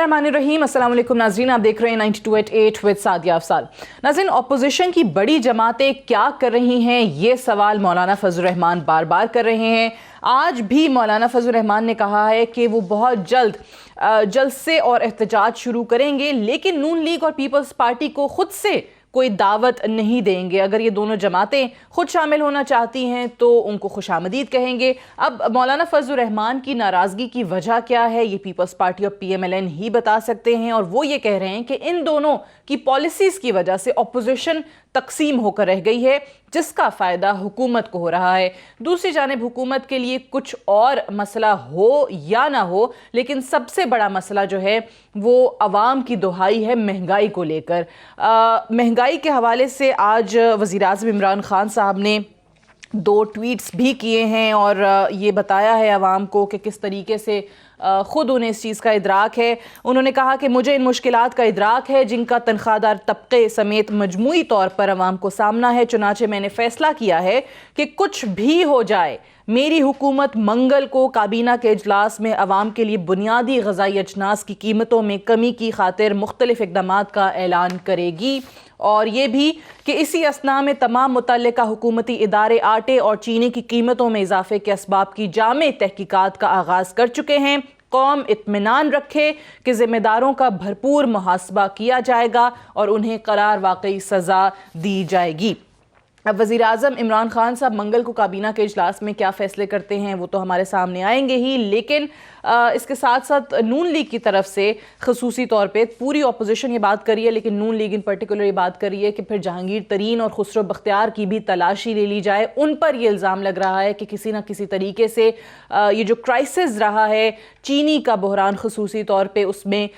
बिस्मिल्लाहिर्रहमानिर्रहीम। अस्सलाम वालेकुम नाज़रीन, आप देख रहे हैं 92.8 विद सादिया अफसाल। नाज़रीन, अपोजिशन की बड़ी जमातें क्या कर रही हैं, ये सवाल मौलाना फजल रहमान बार बार कर रहे हैं। आज भी मौलाना फजल रहमान ने कहा है कि वो बहुत जल्द जलसे और एहतजाज शुरू करेंगे, लेकिन नून लीग और पीपल्स पार्टी को खुद से कोई दावत नहीं देंगे। अगर ये दोनों जमातें खुद शामिल होना चाहती हैं तो उनको खुशामदीद कहेंगे। अब मौलाना फजल रहमान की नाराज़गी की वजह क्या है, ये पीपल्स पार्टी और PMLN ही बता सकते हैं। और वो ये कह रहे हैं कि इन दोनों की पॉलिसीज़ की वजह से अपोजिशन तकसीम होकर रह गई है, जिसका फ़ायदा हुकूमत को हो रहा है। दूसरी जानिब हुकूमत के लिए कुछ और मसला हो या ना हो, लेकिन सबसे बड़ा मसला जो है वो अवाम की दुहाई है महंगाई को लेकर। महंगाई के हवाले से आज वज़ीर-ए-आज़म इमरान खान साहब ने 2 ट्वीट्स भी किए हैं और ये बताया है अवाम को कि किस तरीके से ख़ुद उन्हें इस चीज़ का इदराक है। उन्होंने कहा कि मुझे इन मुश्किलात का इदराक है जिनका तनख्वाहदार तबके समेत मजमूई तौर पर अवाम को सामना है। चुनाचे मैंने फ़ैसला किया है कि कुछ भी हो जाए, मेरी हुकूमत मंगल को काबीना के इजलास में अवाम के लिए बुनियादी ग़िज़ाई अजनास की कीमतों में कमी की खातिर मुख्तलिफ इक़दामात का ऐलान करेगी। और ये भी कि इसी असना में तमाम मुतल्लिका हुकूमती इदारे आटे और चीनी की कीमतों में इजाफे के असबाब की जामे तहकीकात का आगाज़ कर चुके हैं। कौम इत्मीनान रखे कि ज़िम्मेदारों का भरपूर मुहासबा किया जाएगा और उन्हें करार वाकई सज़ा दी जाएगी। अब वज़ीर-ए-आज़म इमरान खान साहब मंगल को काबीना के इजलास में क्या फ़ैसले करते हैं वो तो हमारे सामने आएंगे ही, लेकिन इसके साथ साथ नून लीग की तरफ से ख़ुसूसी तौर पे पूरी अपोजिशन ये बात करी है, लेकिन नून लीग इन पर्टिकुलर ये बात करी है कि फिर जहांगीर तरीन और खुसरो बख्तियार की भी तलाशी ले ली जाए। उन पर ये इल्ज़ाम लग रहा है कि किसी न किसी तरीके से ये जो क्राइसिस रहा है चीनी का बहरान ख़ुसूसी तौर पर उसमें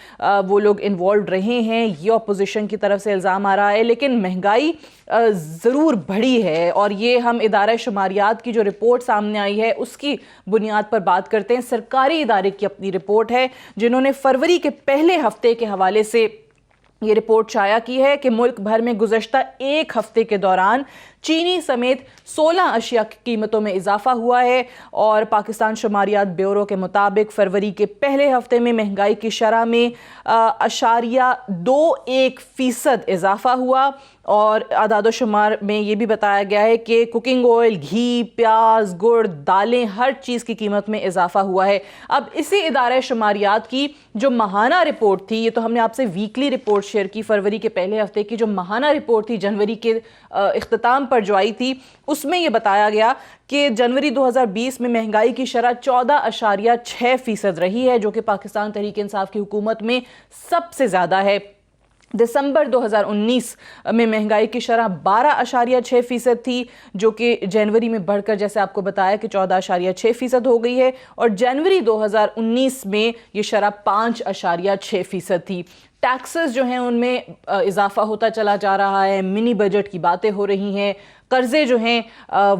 वो लोग इन्वॉल्व रहे हैं, ये अपोजिशन की तरफ से इल्ज़ाम आ रहा है। लेकिन महंगाई ज़रूर बढ़ी है और ये हम इदारा शुमारियात की जो रिपोर्ट सामने आई है उसकी बुनियाद पर बात करते हैं। सरकारी इदारे की अपनी रिपोर्ट है जिन्होंने फरवरी के पहले हफ्ते के हवाले से ये रिपोर्ट शाया की है कि मुल्क भर में गुज़श्ता एक हफ्ते के दौरान चीनी समेत 16 अशिया की कीमतों में इजाफा हुआ है। और पाकिस्तान शुमारियात ब्यूरो के मुताबिक फरवरी के पहले हफ्ते में महंगाई की शरह में 0.21% इजाफा हुआ। और आदाद शुमार में ये भी बताया गया है कि कुकिंग ऑयल, घी, प्याज, गुड़, दालें, हर चीज़ की कीमत में इजाफा हुआ है। अब इसी इदारे शुमारियात की जो माहाना रिपोर्ट थी, ये तो हमने आपसे वीकली रिपोर्ट शेयर की, फरवरी के पहले हफ्ते की जो माहाना रिपोर्ट थी जनवरी के इख्तिताम पर जो आई थी, उसमें यह बताया गया कि जनवरी 2020 में महंगाई की शरह 14.6% रही है, जो कि पाकिस्तान तहरीक इंसाफ की हुकूमत में सबसे ज़्यादा है। दिसंबर 2019 में महंगाई की शरह 12.6% थी, जो कि जनवरी में बढ़कर जैसे आपको बताया कि 14.6% हो गई है। और जनवरी 2019 में ये शरह 5.6% थी। टैक्सेस जो हैं उनमें इजाफा होता चला जा रहा है, मिनी बजट की बातें हो रही हैं, कर्ज़े जो हैं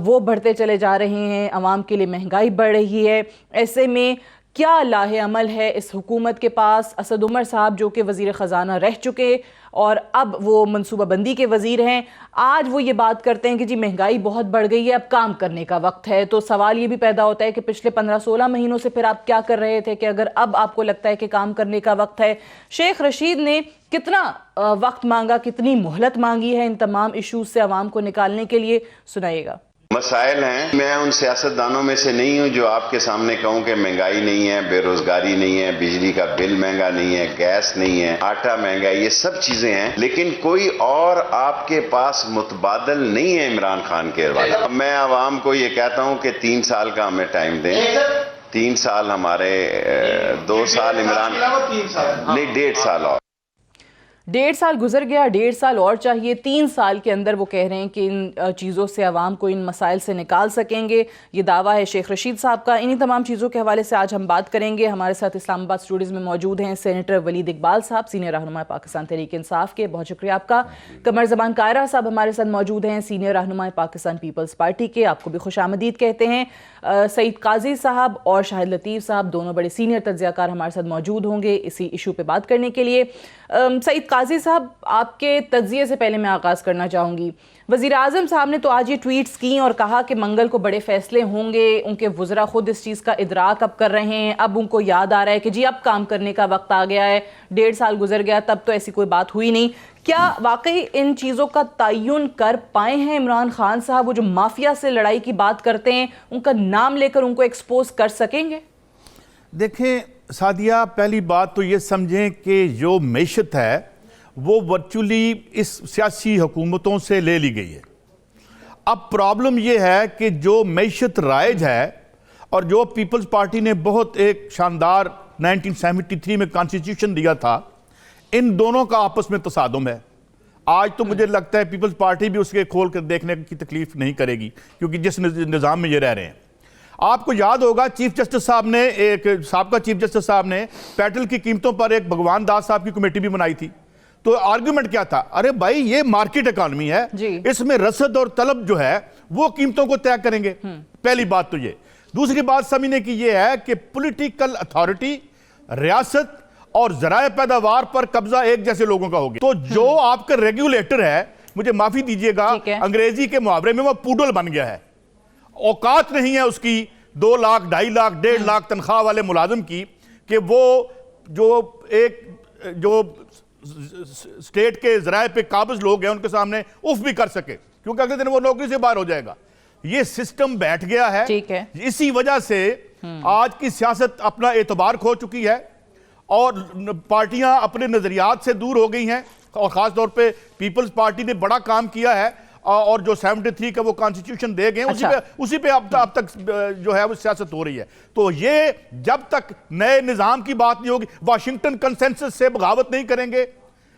वो बढ़ते चले जा रहे हैं, आवाम के लिए महंगाई बढ़ रही है। ऐसे में क्या लाहे अमल है इस हुकूमत के पास? असद उमर साहब जो कि वज़ीर ख़जाना रह चुके और अब वो मनसूबाबंदी के वज़ीर हैं, आज वो ये बात करते हैं कि जी महंगाई बहुत बढ़ गई है, अब काम करने का वक्त है। तो सवाल ये भी पैदा होता है कि पिछले 15-16 महीनों से फिर आप क्या कर रहे थे कि अगर अब आपको लगता है कि काम करने का वक्त है? शेख रशीद ने कितना वक्त मांगा, कितनी मोहलत मांगी है इन तमाम इशूज़ से आवाम को निकालने के लिए? सुनाइएगा। मसाइल हैं। मैं उन सियासतदानों में से नहीं हूं जो आपके सामने कहूं कि महंगाई नहीं है, बेरोजगारी नहीं है, बिजली का बिल महंगा नहीं है, गैस नहीं है, आटा महंगा है, ये सब चीजें हैं। लेकिन कोई और आपके पास मुतबादल नहीं है इमरान खान के हवाले। मैं आवाम को ये कहता हूं कि 3 साल का हमें टाइम दें। 3 साल हमारे 2 साल इमरान नहीं 1.5 साल और 1.5 साल गुजर गया, 1.5 साल और चाहिए। 3 साल के अंदर वो कह रहे हैं कि इन चीज़ों से आवाम को इन मसाइल से निकाल सकेंगे। ये दावा है शेख रशीद साहब का। इन्हीं तमाम चीज़ों के हवाले से आज हम बात करेंगे। हमारे साथ इस्लामाबाद स्टूडियोज़ में मौजूद हैं सेनेटर वलीद इकबाल साहब, सीनियर रहनुमा पाकिस्तान तहरीक इंसाफ के, बहुत शुक्रिया आपका। कमर ज़बान कायरा साहब हमारे साथ मौजूद हैं, सीनियर रहनुमा पाकिस्तान पीपल्स पार्टी के, आपको भी खुशामदीद कहते हैं। सईद काजी साहब और शाहिद लतीफ़ साहब दोनों बड़े सीनियर तज्ज़ियाकार हमारे साथ मौजूद होंगे इसी इशू पर बात करने के लिए। सईद काजी साहब, आपके तज्जिए से पहले मैं आगाज़ करना चाहूँगी। वज़ीर आज़म साहब ने तो आज ये ट्वीट्स की और कहा कि मंगल को बड़े फैसले होंगे, उनके वज़रा खुद इस चीज़ का इदराक अब कर रहे हैं, अब उनको याद आ रहा है कि जी अब काम करने का वक्त आ गया है। 1.5 साल गुजर गया, तब तो ऐसी कोई बात हुई नहीं। क्या वाकई इन चीज़ों का तयन कर पाए हैं इमरान खान साहब? वो जो माफिया से लड़ाई की बात करते हैं, उनका नाम लेकर उनको एक्सपोज कर सकेंगे? देखें सादिया, पहली बात तो ये समझें कि जो मैशत है वो वर्चुअली इस सियासी हुकूमतों से ले ली गई है। अब प्रॉब्लम ये है कि जो मैशत राइज है और जो पीपल्स पार्टी ने बहुत एक शानदार 1973 में कॉन्स्टिट्यूशन दिया था, इन दोनों का आपस में तसादुम है। आज तो मुझे लगता है पीपल्स पार्टी भी उसके खोल कर देखने की तकलीफ नहीं करेगी, क्योंकि जिस निज़ाम में ये रह रहे हैं। आपको याद होगा चीफ जस्टिस साहब ने, एक साबका चीफ जस्टिस साहब ने पेट्रोल की कीमतों पर एक भगवान दास साहब की कमेटी भी बनाई थी। तो आर्गुमेंट क्या था? अरे भाई ये मार्केट इकॉनमी है, इसमें रसद और तलब जो है वो कीमतों को तय करेंगे। पहली बात तो ये। दूसरी बात समझने की ये है कि पॉलिटिकल अथॉरिटी, रियासत और जराए पैदावार पर कब्जा एक जैसे लोगों का हो गया। तो जो आपका रेगुलेटर है, मुझे माफी दीजिएगा, अंग्रेजी के मुहावरे में वो पूडल बन गया है। औकात नहीं है उसकी 2 लाख, 2.5 लाख, 1.5 लाख तनख्वाह वाले मुलाजिम की कि वो जो स्टेट के जराए पे काबिज लोग हैं उनके सामने उफ भी कर सके, क्योंकि अगले दिन वो नौकरी से बाहर हो जाएगा। ये सिस्टम बैठ गया है। इसी वजह से आज की सियासत अपना एतबार खो चुकी है और पार्टियां अपने नजरियात से दूर हो गई हैं, और खास तौर पे पीपल्स पार्टी ने बड़ा काम किया है और जो 73 का वो कॉन्स्टिट्यूशन दे गए, उसी पे अब तक जो है वो सियासत हो रही है। तो ये जब तक नए निजाम की बात नहीं होगी, वाशिंगटन कंसेंसस से बगावत नहीं करेंगे,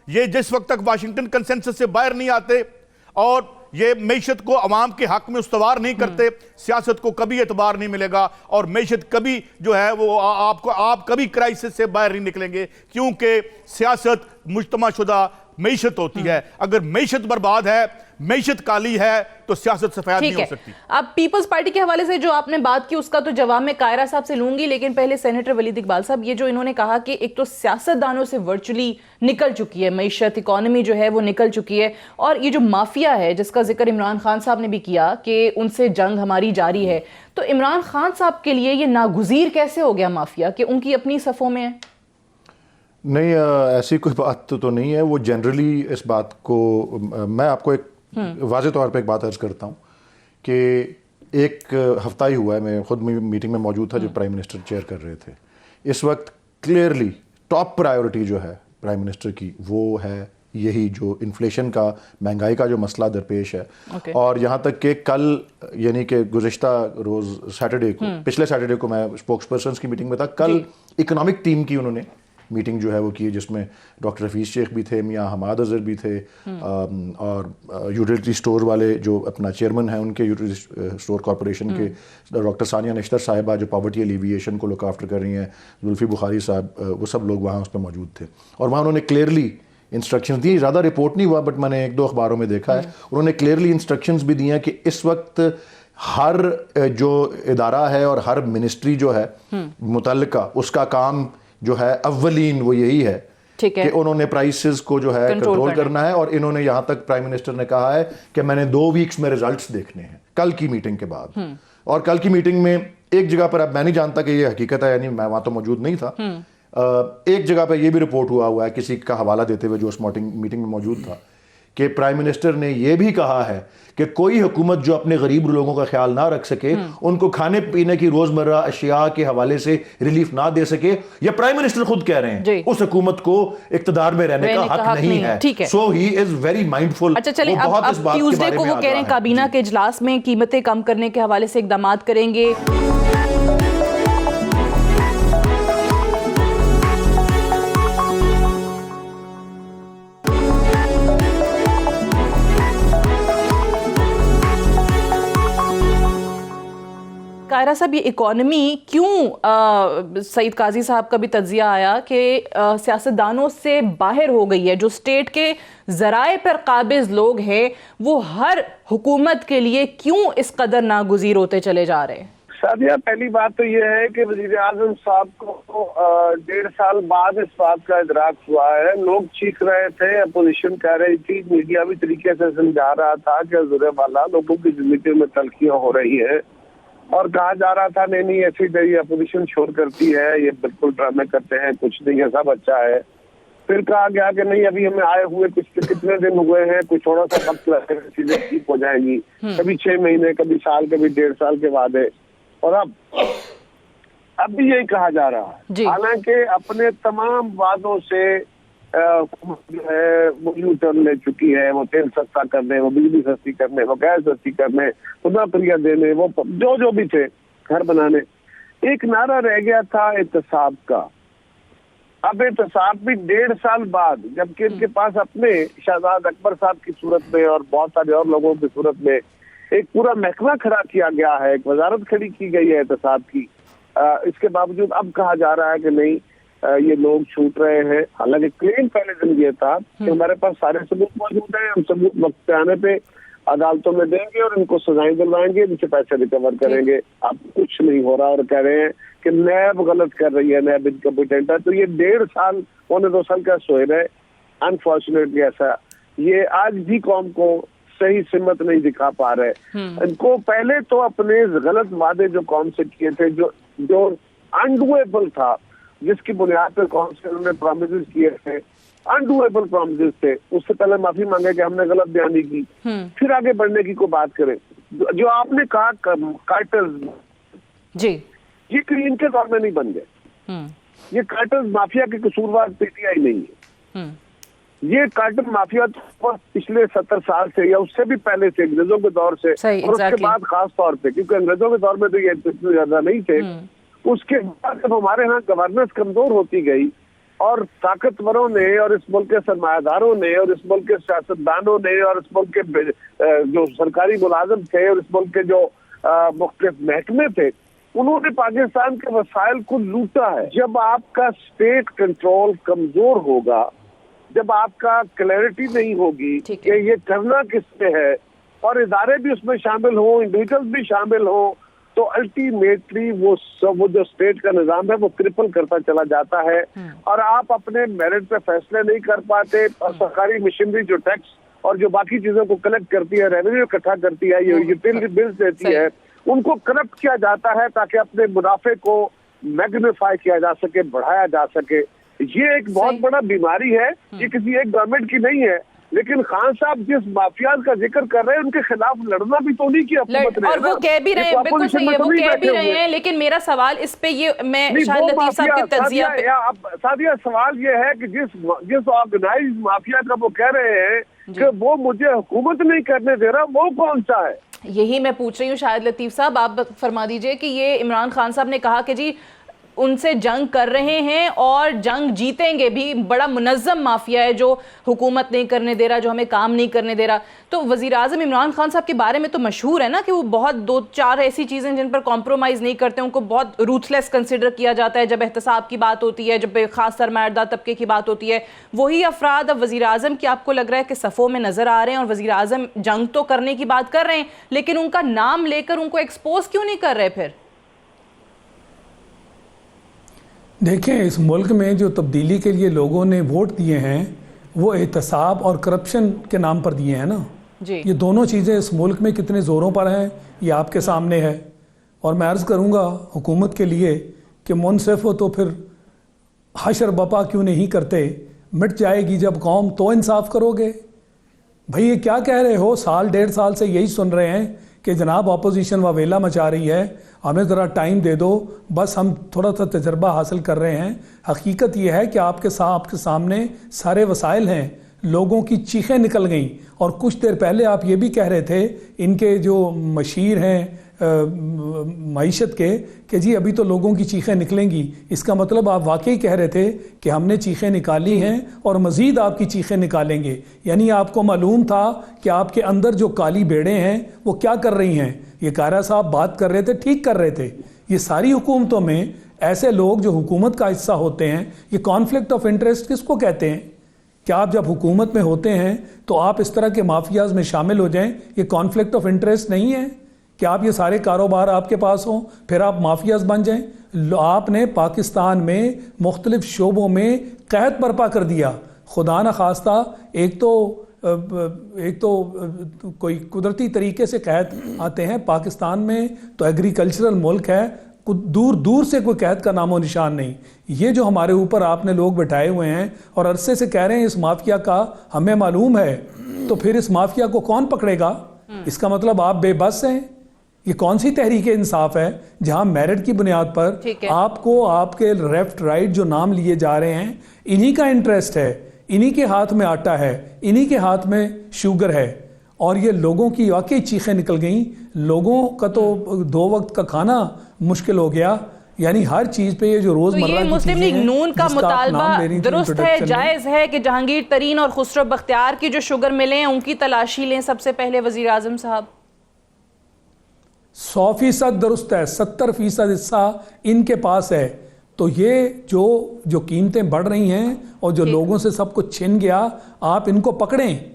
ये जिस वक्त तक वाशिंगटन कंसेंसस से बाहर नहीं आते और ये मैशत को अवाम के हक में उस्तवार नहीं करते, सियासत को कभी एतबार नहीं मिलेगा और मैशत कभी जो है वो आप कभी क्राइसिस से बाहर नहीं निकलेंगे, क्योंकि सियासत मुज्तमाशुदा मैशत होती है। अगर मैशत बर्बाद है, मैशत काली है, तो सियासत सफेद नहीं हो सकती। अब पीपल्स पार्टी के हवाले से जो आपने बात की उसका तो जवाब मैं कायरा साहब से लूंगी, लेकिन पहले सेनेटर वलीद इकबाल साहब, ये जो इन्होंने कहा कि एक तो सियासतदानों से वर्चुअली निकल चुकी है मैशत, इकोनॉमी जो है वो निकल चुकी है, और ये जो माफिया है जिसका जिक्र इमरान खान साहब ने भी किया कि उनसे जंग हमारी जारी है, तो इमरान खान साहब के लिए ये नागुज़ीर कैसे हो गया माफिया कि उनकी अपनी सफ़ों में है? नहीं, ऐसी कोई बात तो नहीं है। वो जनरली इस बात को, मैं आपको एक वाज़े तौर पे एक बात अर्ज करता हूँ कि एक हफ्ता ही हुआ है, मैं खुद मीटिंग में मौजूद था जो प्राइम मिनिस्टर चेयर कर रहे थे। इस वक्त क्लियरली टॉप प्रायोरिटी जो है प्राइम मिनिस्टर की वो है यही जो इन्फ्लेशन का, महंगाई का जो मसला दरपेश है। और यहाँ तक कि कल यानी कि गुज़िश्ता रोज़ सैटरडे को, पिछले सैटरडे को मैं स्पोक्स पर्सन्स की मीटिंग में था, कल इकोनॉमिक टीम की उन्होंने मीटिंग जो है वो की, जिसमें डॉक्टर हफीज़ शेख भी थे, मियाँ हमाद अज़हर भी थे, और यूटिलिटी स्टोर वाले जो अपना चेयरमैन हैं उनके यूटिलिटी स्टोर कॉरपोरेशन के डॉक्टर सानिया नश्तर साहिबा जो पॉवर्टी एलिविएशन को लुक आफ्टर कर रही हैं, जुल्फ़ी बुखारी साहब, वो सब लोग वहाँ उस पर मौजूद थे। और वहाँ उन्होंने क्लियरली इंस्ट्रक्शंस दी, ज़्यादा रिपोर्ट नहीं हुआ बट मैंने 1-2 अखबारों में देखा है, उन्होंने क्लियरली इंस्ट्रक्शंस भी दी हैं कि इस वक्त हर जो इदारा है और हर मिनिस्ट्री जो है मुतल्लिका, उसका काम जो है अव्वलीन वो यही है कि उन्होंने प्राइसेस को जो है कंट्रोल करना है। और इन्होंने यहां तक प्राइम मिनिस्टर ने कहा है कि मैंने 2 वीक्स में रिजल्ट्स देखने हैं कल की मीटिंग के बाद। और कल की मीटिंग में एक जगह पर, अब मैं नहीं जानता कि ये हकीकत है, यानी मैं वहां तो मौजूद नहीं था, एक जगह पर यह भी रिपोर्ट हुआ है किसी का हवाला देते हुए जो उस मीटिंग में मौजूद था कि प्राइम मिनिस्टर ने यह भी कहा है कि कोई हुकूमत जो अपने गरीब लोगों का ख्याल ना रख सके, उनको खाने पीने की रोजमर्रा अशिया के हवाले से रिलीफ ना दे सके, या प्राइम मिनिस्टर खुद कह रहे हैं उस हुकूमत को इक्तदार में रहने का हक नहीं है। सो ही इज वेरी माइंडफुल। अच्छा चलिए, अब ट्यूसडे को वो कह रहे हैं काबीना के इजलास में कीमतें कम करने के हवाले से इकदाम करेंगे। कायरा साहब, ये इकोनॉमी क्यों, सईद काजी साहब का भी तज्जिया आया कि सियासतदानों से बाहर हो गई है, जो स्टेट के ज़राए पर काबिज लोग हैं वो हर हुकूमत के लिए क्यों इस कदर नागुज़ीर होते चले जा रहे हैं? सादिया, पहली बात तो ये है कि वजीर आजम साहब को 1.5 साल बाद इस बात का इदराक हुआ है। लोग चीख रहे थे, अपोजिशन कह रही थी, मीडिया भी तरीके से समझा रहा था कि हजूर वाला लोगों की जिंदगी में तलखियां हो रही है, और कहा जा रहा था नहीं ऐसी नहीं, अपोजिशन शोर करती है, ये बिल्कुल ड्रामे करते हैं, कुछ नहीं है, सब अच्छा है। फिर कहा गया कि नहीं, अभी हमें आए हुए कितने दिन हुए हैं, कुछ थोड़ा सा वक्त लगेगा, चीजें ठीक हो जाएंगी। कभी 6 महीने, कभी साल, कभी 1.5 साल के बाद है। और अब भी यही कहा जा रहा है। हालांकि अपने तमाम वादों से जो है वो यू टर्न ले चुकी है। वो तेल सस्ता करने, वो बिजली सस्ती करने, वो गैस सस्ती करने, खुदा प्रिया देने, वो जो भी थे, घर बनाने। एक नारा रह गया था एहतसाब का। अब एहतसाब भी 1.5 साल बाद, जबकि इनके पास अपने शहजाद अकबर साहब की सूरत में और बहुत सारे और लोगों की सूरत में एक पूरा महकमा खड़ा किया गया है, एक वजारत खड़ी की गई है एहतसाब की। इसके बावजूद अब कहा जा रहा है कि नहीं, ये लोग छूट रहे हैं। हालांकि क्लेम पहले दिन ये था कि हमारे पास सारे सबूत मौजूद हैं, हम सबूत वक्त पे आने पे अदालतों में देंगे और इनको सजाएं दिलवाएंगे, इनसे पैसे रिकवर करेंगे। अब कुछ नहीं हो रहा और कह रहे हैं कि नैब गलत कर रही है, नैब इनकम्पिटेंट है। तो ये 1.5 साल, 1.25 साल का सोए रहे। अनफॉर्चुनेटली ऐसा ये आज भी कौम को सही सिमत नहीं दिखा पा रहे। इनको पहले तो अपने गलत वादे जो कौम से किए थे, जो अनडूएबल था, जिसकी बुनियाद पर कौम से उन्होंने प्रॉमिसेस किए थे, अनडूएबल प्रॉमिसेस थे, उससे पहले माफी मांगे कि हमने गलत बयानी की, फिर आगे बढ़ने की कोई बात करें। जो आपने कहा कार्टर्स जी, ये क्लीन के दौर में नहीं बन गए। ये कार्टर्स माफिया के कसूरवार पीटीआई नहीं है। ये कार्टर माफिया तो पिछले 70 साल से या उससे भी पहले से, अंग्रेजों के दौर से, और उसके बाद खास तौर पे, क्योंकि अंग्रेजों के दौर में तो ये इतने ज्यादा नहीं थे। उसके बाद जब हमारे यहाँ गवर्नेंस कमजोर होती गई और ताकतवरों ने और इस मुल्क के सरमायादारों ने और इस मुल्क के सियासतदानों ने और इस मुल्क के जो सरकारी मुलाजिम थे और इस मुल्क के जो मुख्तलिफ महकमे थे, उन्होंने पाकिस्तान के वसाइल को लूटा है। जब आपका स्टेट कंट्रोल कमजोर होगा, जब आपका क्लैरिटी नहीं होगी कि ये करना किससे है और इदारे भी उसमें शामिल हो, इंडिविजुअल्स भी शामिल हो, तो अल्टीमेटली वो जो स्टेट का निजाम है वो क्रिपल करता चला जाता है और आप अपने मेरिट पे फैसले नहीं कर पाते। और सरकारी मशीनरी जो टैक्स और जो बाकी चीजों को कलेक्ट करती है, रेवेन्यू इकट्ठा करती है, ये यूटिलिटी बिल्स देती है, उनको करप्ट किया जाता है ताकि अपने मुनाफे को मैग्नीफाई किया जा सके, बढ़ाया जा सके। ये एक बहुत बड़ा बीमारी है, ये किसी एक गवर्नमेंट की नहीं है। लेकिन खान साहब जिस माफियाज का जिक्र कर रहे हैं उनके खिलाफ लड़ना भी तो नहीं किया और वो कह भी रहे हैं, बिल्कुल सही है, वो कह भी रहे हैं। लेकिन मेरा सवाल इस पे ये, मैं शायद लतीफ साहब के तज्जिया पे सादिया, सवाल ये है कि जिस ऑर्गेनाइज्ड माफिया का वो कह रहे हैं कि वो मुझे हुकूमत नहीं करने दे रहा, वो कौन सा है? यही मैं पूछ रही हूँ शायद लतीफ साहब, आप फरमा दीजिए कि ये इमरान खान साहब ने कहा कि जी उनसे जंग कर रहे हैं और जंग जीतेंगे भी, बड़ा मुनज़्ज़म माफिया है जो हुकूमत नहीं करने दे रहा, जो हमें काम नहीं करने दे रहा। तो वज़ीर आज़म इमरान खान साहब के बारे में तो मशहूर है ना कि वो बहुत 2-4 ऐसी चीज़ें जिन पर कॉम्प्रोमाइज़ नहीं करते, उनको बहुत रूथलेस कंसिडर किया जाता है जब एहतसाब की बात होती है, जब ख़ास सरमायादार तबके की बात होती है। वही अफराद अब वज़ीर आज़म की आपको लग रहा है कि सफ़ों में नज़र आ रहे हैं और वज़ीर आज़म जंग तो करने की बात कर रहे हैं, लेकिन उनका नाम लेकर उनको एक्सपोज क्यों नहीं कर रहे? फिर देखें, इस मुल्क में जो तब्दीली के लिए लोगों ने वोट दिए हैं वो एहतसाब और करप्शन के नाम पर दिए हैं ना जी। ये दोनों चीज़ें इस मुल्क में कितने ज़ोरों पर हैं ये आपके सामने है। और मैं अर्ज़ करूँगा हुकूमत के लिए कि मुनसिफ हो तो फिर हशर बपा क्यों नहीं करते, मिट जाएगी जब कौम तो इंसाफ करोगे। भाई ये क्या कह रहे हो? 1.5 साल से यही सुन रहे हैं कि जनाब अपोजिशन वावेला मचा रही है, हमें ज़रा टाइम दे दो, बस हम थोड़ा सा तजर्बा हासिल कर रहे हैं। हकीकत यह है कि आपके सामने सारे वसाइल हैं, लोगों की चीखें निकल गईं। और कुछ देर पहले आप ये भी कह रहे थे इनके जो मशीर हैं मईशत के कि जी अभी तो लोगों की चीखें निकलेंगी। इसका मतलब आप वाकई कह रहे थे कि हमने चीखें निकाली हैं और मज़ीद आपकी चीखें निकालेंगे। यानी आपको मालूम था कि आपके अंदर जो काली भेड़ें हैं वो क्या कर रही हैं। ये कारा साहब बात कर रहे थे, ठीक कर रहे थे। ये सारी हुकूमतों में ऐसे लोग जो हुकूमत का हिस्सा होते हैं, ये कॉन्फ्लिक्ट ऑफ इंटरेस्ट किसको कहते हैं? क्या आप जब हुकूमत में होते हैं तो आप इस तरह के माफियाज में शामिल हो जाएं, ये कॉन्फ्लिक्ट ऑफ इंटरेस्ट नहीं है? कि आप ये सारे कारोबार आपके पास हों, फिर आप माफियाज बन जाएं। आपने पाकिस्तान में मुख्तलिफ शोबों में कहत बर्पा कर दिया। खुदा न खास्ता एक तो कोई कुदरती तरीके से कहत आते हैं। पाकिस्तान में तो एग्रीकल्चरल मुल्क है, दूर दूर से कोई कहत का नामो निशान नहीं। ये जो हमारे ऊपर आपने लोग बैठाए हुए हैं और अरसे से कह रहे हैं इस माफिया का हमें मालूम है, तो फिर इस माफिया को कौन पकड़ेगा? इसका मतलब आप बेबस हैं। ये कौन सी तहरीक इंसाफ है जहां मेरिट की बुनियाद पर आपको आपके लेफ्ट राइट जो नाम लिए जा रहे हैं, इन्हीं का इंटरेस्ट है, इन्हीं के हाथ में आटा है, इन्हीं के हाथ में शुगर है। और ये लोगों की वाकई चीखें निकल गई। लोगों का तो 2 वक्त का खाना मुश्किल हो गया। यानी हर चीज पे ये जो रोजमर्रा की मुस्लिम लीग नून का मुतालबा दुरुस्त है, जायज है कि जहांगीर तरीन और खुसरो बख्तियार की जो शुगर मिले हैं उनकी तलाशी लें सबसे पहले वजीर आजम साहब? 100% दुरुस्त है। 70% हिस्सा इनके पास है। तो ये जो कीमतें बढ़ रही हैं और जो लोगों से सब कुछ छिन गया, आप इनको पकड़ें।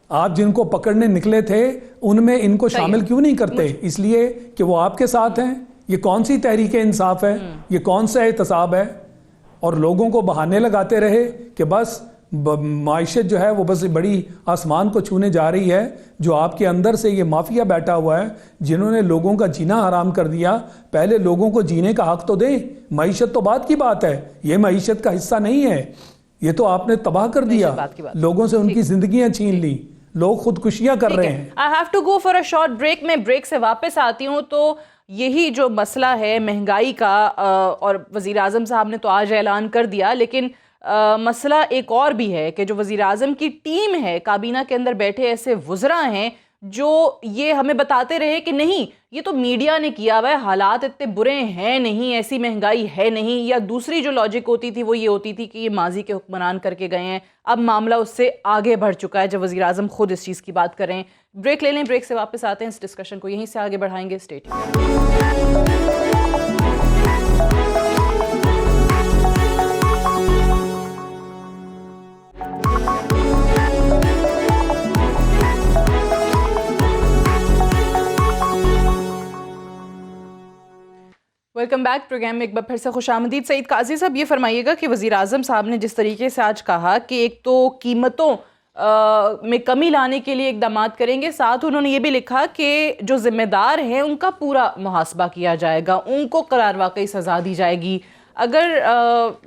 आप जिनको पकड़ने निकले थे उनमें इनको शामिल क्यों नहीं करते? इसलिए कि वो आपके साथ हैं। ये कौन सी तहरीक इंसाफ है? ये कौन सा एहतसाब है? और लोगों को बहाने लगाते रहे कि बस माइशत जो है वो बस बड़ी आसमान को छूने जा रही है। जो आपके अंदर से ये माफिया बैठा हुआ है जिन्होंने लोगों का जीना हराम कर दिया। पहले लोगों को जीने का हक तो दें, माइशत तो बात की बात है, ये माइशत का हिस्सा नहीं है। ये तो आपने तबाह कर दिया, लोगों से उनकी जिंदगियां छीन ली, लोग खुदकुशियां कर रहे हैं। I have to go for a short break. मैं ब्रेक से वापस आती हूँ तो यही जो मसला है महंगाई का, और वजीर आजम साहब ने तो आज ऐलान कर दिया, लेकिन मसला एक और भी है कि जो वजीर आजम की टीम है, काबीना के अंदर बैठे ऐसे वुज़रा हैं जो ये हमें बताते रहे कि नहीं ये तो मीडिया ने किया हुआ है, हालात इतने बुरे हैं नहीं, ऐसी महंगाई है नहीं। या दूसरी जो लॉजिक होती थी वो ये होती थी कि ये माजी के हुक्मरान करके गए हैं। अब मामला उससे आगे बढ़ चुका है जब वज़ीर आज़म खुद इस चीज़ की बात कर रहे हैं। ब्रेक ले लें, ब्रेक से वापस आते हैं, इस डिस्कशन को यहीं से आगे बढ़ाएंगे। Stay tuned. Welcome back. Program में एक बार फिर से खुशामदीद। सईद काजी साहब, ये फरमाइएगा कि वज़ीर आज़म साहब ने जिस तरीके से आज कहा कि एक तो कीमतों में कमी लाने के लिए इकदाम करेंगे, साथ उन्होंने ये भी लिखा कि जो ज़िम्मेदार हैं उनका पूरा मुहासबा किया जाएगा, उनको करार वाकई सज़ा दी जाएगी। अगर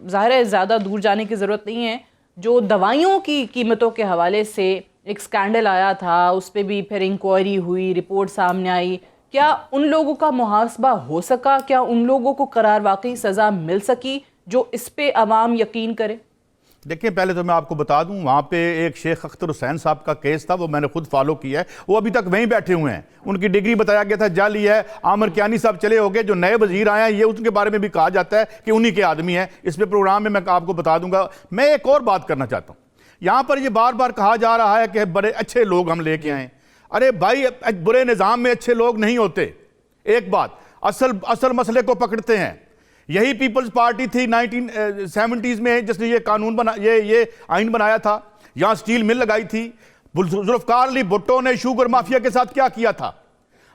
ज़ाहिर है ज़्यादा दूर जाने की ज़रूरत नहीं है, जो दवाइयों की कीमतों के हवाले से एक स्कैंडल आया था, उस पर भी फिर इंक्वायरी हुई, रिपोर्ट सामने आई, क्या उन लोगों का मुहासबा हो सका? क्या उन लोगों को करार वाकई सज़ा मिल सकी जो इस पे अवाम यकीन करे? देखिए, पहले तो मैं आपको बता दूं, वहाँ पे एक शेख अख्तर हुसैन साहब का केस था, वो मैंने खुद फॉलो किया है। वो अभी तक वहीं बैठे हुए हैं, उनकी डिग्री बताया गया था जाली है। आमिर कियानी साहब चले हो गए, जो नए वजीर आए हैं ये उनके बारे में भी कहा जाता है कि उन्हीं के आदमी हैं। इस पे प्रोग्राम में मैं आपको बता दूंगा। मैं एक और बात करना चाहता हूँ। यहाँ पर ये बार बार कहा जा रहा है कि बड़े अच्छे लोग हम लेके आए। अरे भाई, बुरे निज़ाम में अच्छे लोग नहीं होते। एक बात, असल मसले को पकड़ते हैं। यही पीपल्स पार्टी थी 1970s में जिसने ये कानून ये आइन बनाया था। यहां स्टील मिल लगाई थी। जुल्फकार अली भुट्टो ने शुगर माफिया के साथ क्या किया था?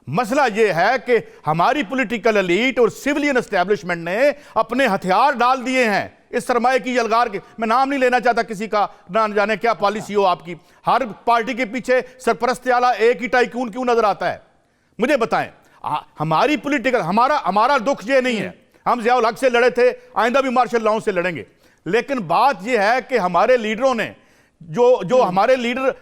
मसला यह है कि हमारी पॉलिटिकल एलीट और सिविलियन एस्टेब्लिशमेंट ने अपने हथियार डाल दिए हैं इस सरमाए की यलगार के। मैं नाम नहीं लेना चाहता किसी का, ना जाने क्या पॉलिसी हो आपकी। हर पार्टी के पीछे सरपरस्त आला एक ही टाइकून क्यों नजर आता है? मुझे बताएं। हमारी पॉलिटिकल, हमारा दुख ये नहीं है, हम ज़ियाउल हक से लड़े थे, आइंदा भी मार्शल लॉ से लड़ेंगे। लेकिन बात यह है कि हमारे लीडरों ने जो हमारे लीडर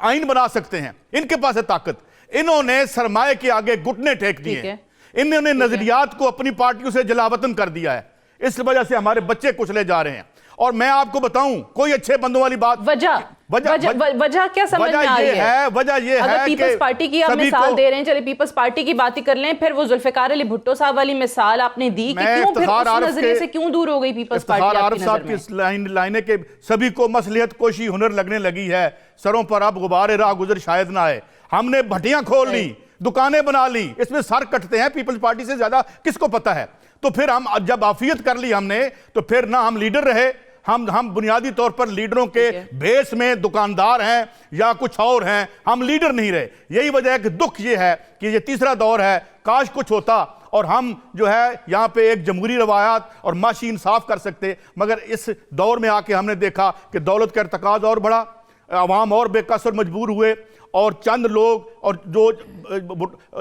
आइन बना सकते हैं, इनके पास है ताकत। इन्होंने सरमाए के आगे घुटने टेक दिए। इन्होंने नजरियात को अपनी पार्टियों से जलावतन कर दिया है। इस वजह से हमारे बच्चे कुचले जा रहे हैं। और मैं आपको बताऊं, कोई अच्छे बंदों वाली बात, वजह क्या समझ में आ रही है? वजह ये है कि पीपल्स पार्टी की आप मिसाल दे रहे हैं, चलिए पीपल्स पार्टी की बात ही कर लें। फिर वो जुल्फिकार अली भुट्टो साहब वाली मिसाल आपने दी कि क्यों फिर उस नजरिए से क्यों दूर हो गई पीपल्स पार्टी आपकी नजर में? की लाइनें के सभी को मसलियत कोशी हुनर लगने लगी है, सरों पर अब गुबारे राह गुजर शायद ना आए। हमने भट्टियां खोल ली, दुकानें बना ली, इसमें सर कटते हैं। पीपल्स पार्टी से ज्यादा किसको पता है? तो फिर हम जब आफियत कर ली हमने, तो फिर ना हम लीडर रहे, हम बुनियादी तौर पर लीडरों के बेस में दुकानदार हैं या कुछ और हैं, हम लीडर नहीं रहे। यही वजह है कि दुख ये है कि ये तीसरा दौर है, काश कुछ होता और हम जो है यहाँ पे एक जमहूरी रवायात और माशी इंसाफ कर सकते, मगर इस दौर में आके हमने देखा कि दौलत का इर्तकाज और बढ़ा, अवाम और बेकसर मजबूर हुए और चंद लोग और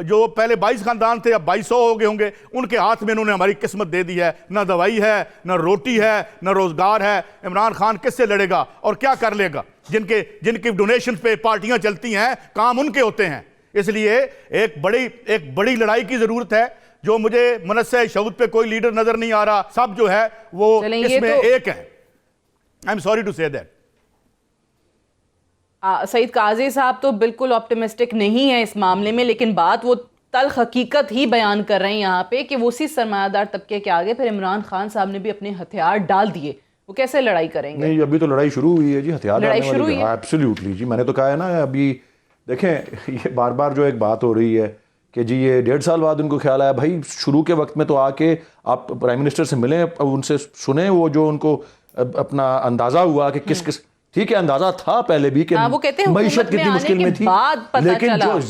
जो पहले 22 खानदान थे अब 2200 हो गए होंगे, उनके हाथ में इन्होंने हमारी किस्मत दे दी है। ना दवाई है, ना रोटी है, ना रोजगार है। इमरान खान किससे लड़ेगा और क्या कर लेगा? जिनकी डोनेशन पे पार्टियां चलती हैं, काम उनके होते हैं। इसलिए एक बड़ी लड़ाई की जरूरत है, जो मुझे मनस्से शऊद पे कोई लीडर नजर नहीं आ रहा। सब जो है वो इसमें एक है। I am sorry to say that. Syed Kazi साहब तो बिल्कुल ऑप्टिमिस्टिक नहीं है इस मामले में, लेकिन बात वो तल्ख हकीकत ही बयान कर रहे हैं यहाँ पे कि वो उसी सरमायादार तबके के आगे फिर इमरान खान साहब ने भी अपने हथियार डाल दिए, वो कैसे लड़ाई करेंगे? नहीं, अभी तो लड़ाई शुरू हुई है जी, हथियार लड़ाई शुरू हुई है। एब्सोल्युटली जी, मैंने तो कहा है ना, अभी देखें ये बार बार जो एक बात हो रही है कि जी ये 1.5 साल बाद उनको ख्याल आया। भाई शुरू के वक्त में तो आके आप प्राइम मिनिस्टर से मिलें, उनसे सुने वो जो उनको अपना अंदाजा हुआ कि किस किस, ठीक है अंदाजा था पहले भी कि मईशत कितनी मुश्किल में थी, लेकिन जो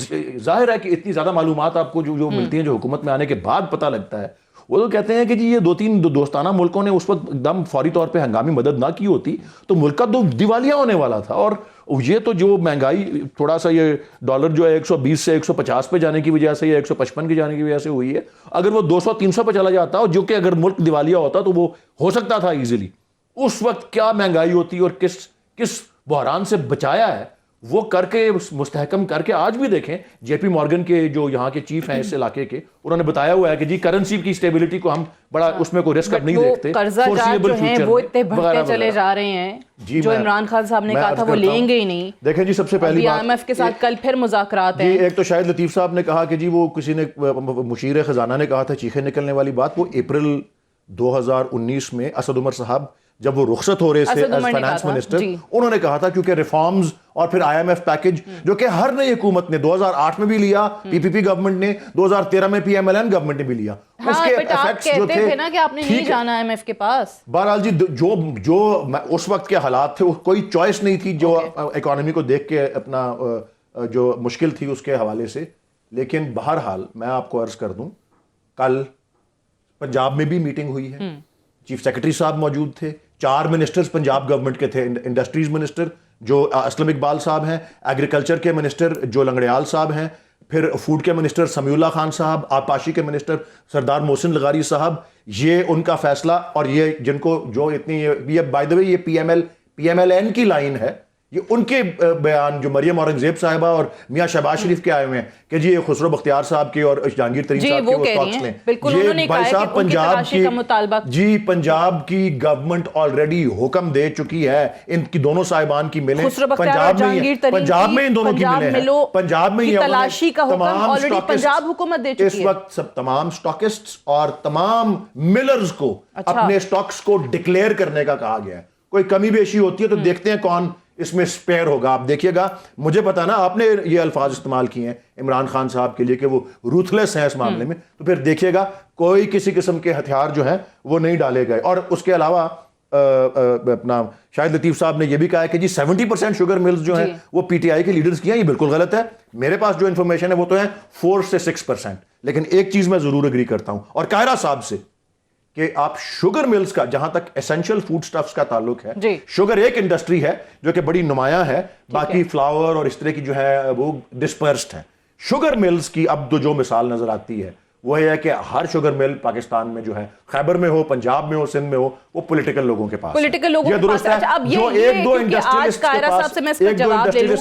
जाहिर है कि इतनी ज्यादा मालूमात आपको जो मिलती हैं, जो हुकूमत में आने के बाद पता लगता है, वो तो कहते हैं कि जी ये 2-3 दोस्ताना मुल्कों ने उस वक्त एकदम फौरी तौर पे हंगामी मदद ना की होती तो मुल्क का तो दिवालिया होने वाला था। और ये तो जो महंगाई थोड़ा सा, ये डॉलर जो है 120 से 150 पे जाने की वजह से या 155 की जाने की वजह से हुई है, अगर वो 200-300 पे चला जाता और जो कि अगर मुल्क दिवालिया होता तो वो हो सकता था इजीली। उस वक्त क्या महंगाई होती और किस बहरान से बचाया है वो करके, मुस्तहकम करके। आज भी देखें जेपी मॉर्गन के जो यहाँ के चीफ हैं इस इलाके के, उन्होंने बताया हुआ है कि जी करेंसी की स्टेबिलिटी को हम बड़ा उसमें कोई रिस्क नहीं देखते, फोर्सिबल फ्यूचर वो इतने बढ़ते चले जा रहे हैं जो इमरान खान साहब ने कहा था वो लेंगे ही नहीं। देखें जी, सबसे पहली बात IMF के साथ कल फिर मुज़ाकरात हैं। एक तो शाहिद लतीफ साहब ने कहा कि जी वो किसी ने, मुशीर खजाना ने कहा था चीखे निकलने वाली बात, वो अप्रैल 2019 में असद उमर साहब जब वो रुखसत हो रहे थे एज फाइनेंस मिनिस्टर, उन्होंने कहा था क्योंकि रिफॉर्म्स और फिर IMF पैकेज जो कि हर नई हुकूमत ने 2008 में भी लिया, PPP गवर्नमेंट ने 2013 में PMLN गवर्नमेंट ने भी लिया, उसके इफेक्ट्स जो थे ना कि आपने नहीं जाना IMF के पास। बहरहाल जी जो उस वक्त के हालात थे, वो कोई चॉइस नहीं थी जो इकोनॉमी को देख के अपना जो मुश्किल थी उसके हवाले से। लेकिन बहरहाल मैं आपको अर्ज कर दूं, कल पंजाब में भी मीटिंग हुई है, चीफ सेक्रेटरी साहब मौजूद थे, 4 मिनिस्टर्स पंजाब गवर्नमेंट के थे, इंडस्ट्रीज मिनिस्टर जो असलम इकबाल साहब हैं, एग्रीकल्चर के मिनिस्टर जो लंगड़ियाल साहब हैं, फिर फूड के मिनिस्टर समीउल्लाह खान साहब, आबपाशी के मिनिस्टर सरदार मोहसिन लगारी साहब। ये उनका फैसला, और ये जिनको जो इतनी, ये बाय द वे ये PMLN की लाइन है, ये उनके बयान जो मरियम औरंगजेब साहिबा और मियां शहबाज शरीफ के आए हुए हैं कि जी ये खुसरो बख्तियार साहब के और जहांगीर तरीन साहब के वो स्टॉक्स लें। ये भाई साहब पंजाब की गवर्नमेंट ऑलरेडी हुक्म दे चुकी है इनकी दोनों साहिबान की मिले, पंजाब में इन दोनों की मिले, पंजाब में तलाशी का हुक्म पंजाब हुकूमत दे चुकी है। इस वक्त सब तमाम स्टॉकिस्ट्स और तमाम मिलर्स को अपने स्टॉक्स को डिक्लेयर करने का कहा गया है। कोई कमी बेशी होती है तो देखते हैं कौन इसमें स्पेयर होगा। आप देखिएगा, मुझे पता ना आपने ये अल्फाज इस्तेमाल किए हैं इमरान खान साहब के लिए कि वो रूथलेस हैं इस मामले में, तो फिर देखिएगा कोई किसी किस्म के हथियार जो हैं वो नहीं डाले गए। और उसके अलावा अपना शाहिद लतीफ साहब ने यह भी कहा है कि जी 70% शुगर मिल्स जो हैं वो PTI के लीडर्स की हैं। ये बिल्कुल गलत है। मेरे पास जो इंफॉर्मेशन है वो तो है 4 से 6%। लेकिन एक चीज मैं जरूर एग्री करता हूं और कायरा साहब से कि आप शुगर मिल्स का, जहां तक एसेंशियल फूड स्टफ्स का ताल्लुक है, शुगर एक इंडस्ट्री है जो कि बड़ी नुमाया है, बाकी फ्लावर और इस तरह की जो है वो डिस्पर्स्ड है। शुगर मिल्स की अब तो जो मिसाल नजर आती है वो है कि हर शुगर मिल पाकिस्तान में जो है, खैबर में हो, पंजाब में हो, सिंध में हो, वो पॉलिटिकल लोगों के पास, पॉलिटिकल लोगों के पास है। अब जो एक दो इंडस्ट्रियलिस्ट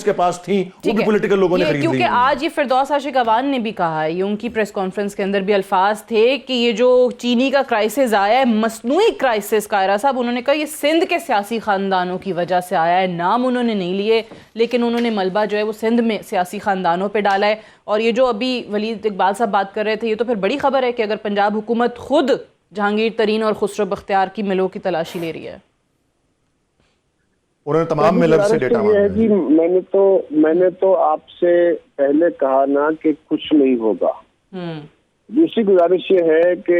के पास थी वो भी पॉलिटिकल लोगों ने खरीद ली। क्योंकि आज ये फिरदौस आशिक अवान ने भी कहा है, ये उनकी प्रेस कॉन्फ्रेंस के अंदर भी अल्फाज थे कि ये जो चीनी का क्राइसिस आया है, मसनूई क्राइसिस, कायरा साहब उन्होंने कहा ये सिंध के सियासी खानदानों की वजह से आया है। नाम उन्होंने नहीं लिए, लेकिन उन्होंने मलबा जो है वो सिंध में सियासी खानदानों पर डाला है। और ये जो अभी वलीद इकबाल साहब बात कर रहे थे, ये तो फिर बड़ी खबर है कि अगर पंजाब हुकूमत खुद जहांगीर तरीन और खुसरो बख्तियार की मिलों की तलाशी ले रही है। उन्होंने तमाम मिलर से डेटा मांगा है जी। मैंने तो आपसे पहले कहा ना कि कुछ नहीं होगा, दूसरी गुजारिश ये है कि